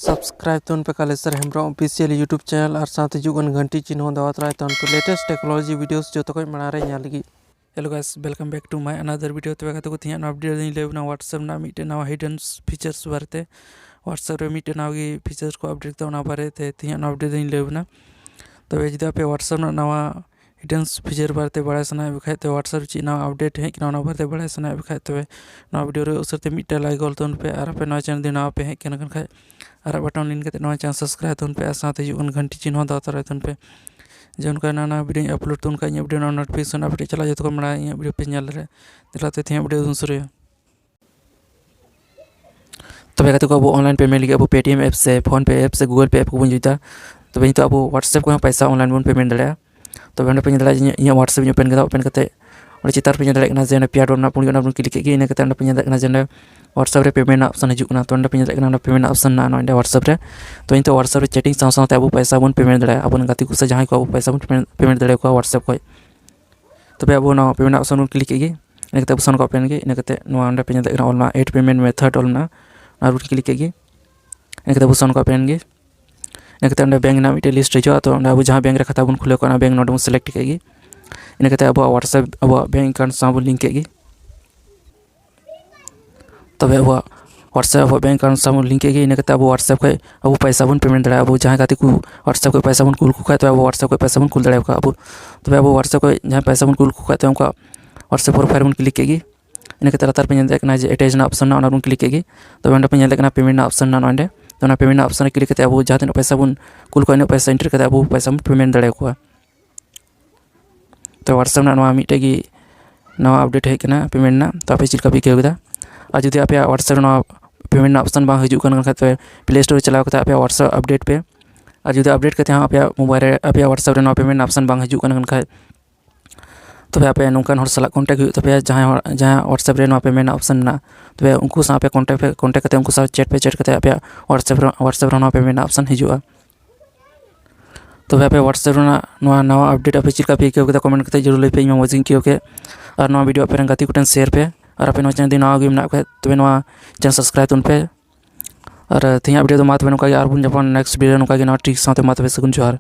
Subscribe तो पे Kaleshwar Hembram official YouTube channel और साथ ही घंटी चिन्ह दवा तराय तो लेटेस्ट टेक्नोलॉजी वीडियोस जो तक मारे लगी। Hello guys, welcome back to my another video. तो कहते तीन अपडेट लेना व्हाट्सएप ना मिट्टे नवा हिडन फीचर्स बारे व्हाट्सएप मिट्टे नवा फीचर्स को अपडेट बारे तीन अपडेट लेना। तो जुदी आप व्हाट्सएप नवा हिडन फीचर बारे बड़ा सना बखा तो व्हाट्सएप ची नवा अपडेट हेकना बारे बड़ा सना बखा तब नवा वीडियो उसरते मिट्टे लाइक गोल तोन पे और पे नवा चैनल दी नवा पे हेकना खा और बटन लिन के नवा चैनल सब्सक्राइब तोन पे साथ घंटी चिन्ह दवा तराय तोन पे जो उनका नाना वीडियो अपलोड तो उनका वीडियो नोटिफिकेशन अपडेट चला जो को मड़ा वीडियो पे नल रे दिलाते थे वीडियो शुरू। तब कहते अब ऑनलाइन पेमेंट लगे अब पेटीएम ऐप से फोन पे ऐप से गूगल पे ऐप को बन जुदा। तब नित अब व्हाट्सएप को पैसा ऑनलाइन बन पेमेंट दाड़ा। तब तो पे दाड़ा व्हाट्सएप ओपन कर ओपन करते चितार पे दाड़ा जे पिया डोर पुड़ी बन क्लिक के इन पे दाड़ा जे व्हाट्सएप रे पेमेंट ऑप्शन हजना। तो पे दाड़ा पेमेंट ऑप्शन ना व्हाट्सएप रे तो इन व्हाट्सएप रे चैटिंग साथ अब पैसा बन पेमेंट दाड़ा अब गाती को से जहाँ को अब पैसा बन पेमेंट दाड़ा व्हाट्सएप को। तब अब ना पेमेंट ऑप्शन बन क्लिक के इन ऑप्शन को ओपन के इन पे दाड़ा ऑल एड पेमेंट मेथड ऑल क्लिक के इन ऑप्शन को ओपन के इन बैंक ना मिट्टे लिस्ट हजू। तो अब जहाँ बैंक खाता बन खुले बैंक नोट सेलेक्ट के इन अब व्हाट्सएप अब बैंक अकाउंट साथ बन लिंक के तब अब व्हाट्सएप अब बैंक अकाउंट साथ लिंक के इन अब व्हाट्सएप को अब पैसा बन पेमेंट दाड़ा। अब जहाँ गाती को व्हाट्सएप को पैसा बन कुल को तो अब व्हाट्सएप को पैसा बन कुल दाड़ा अब तब अब व्हाट्सएप को जहाँ पैसा बन कुल को उनका व्हाट्सएप प्रोफाइल बन क्लिक के इन लातार पे जे एटेच ऑप्शन ना बन क्लिक के तब पे पेमेंट ऑप्शन ना तो पेमेंट ऑप्शन क्लिक करते अब जहाँ तीन पैसा बन कुल को पैसा एंटर करते अब पैसा बन पेमेंट दाड़ा को। तो व्हाट्सएप ना मिट्टे नवा अपडेट हेकना पेमेंट ना तो आप चिल्का भी केदा। और जुदी आप व्हाट्सएप ना पेमेंट ऑप्शन बा हजून तो प्ले स्टोर चलाव करते आप व्हाट्सएप अपडेट पे और जुदी अपडेट करते आप मोबाइल आप व्हाट्सएप रे पेमेंट ऑप्शन बा हजून खा तब आप नौकान साला कॉन्टेक्ट हो तब जहाँ व्हाट्सएप रे पेमेंट ऑप्शन ना तब उनको साथ कॉन्टेक्ट करते उनको साथ चैट करते आप व्हाट्सएप रे पेमेंट ऑप्शन हजूआ। तब आप व्हाट्सएप नवा अपडेट आप चिल्का पे क्यों कमेंट करते जरूर लई पे इन मौज क्यों के और नवा वीडियो आप गाती को शेयर पे और आप चैनल दी नवा ना तब नवा चैनल सब्सक्राइब तुन पे और तीन वीडियो तो मात नौका और बन नेक्स्ट वीडियो नौका नवा ट्रिक साथ मात सगुन जोहार।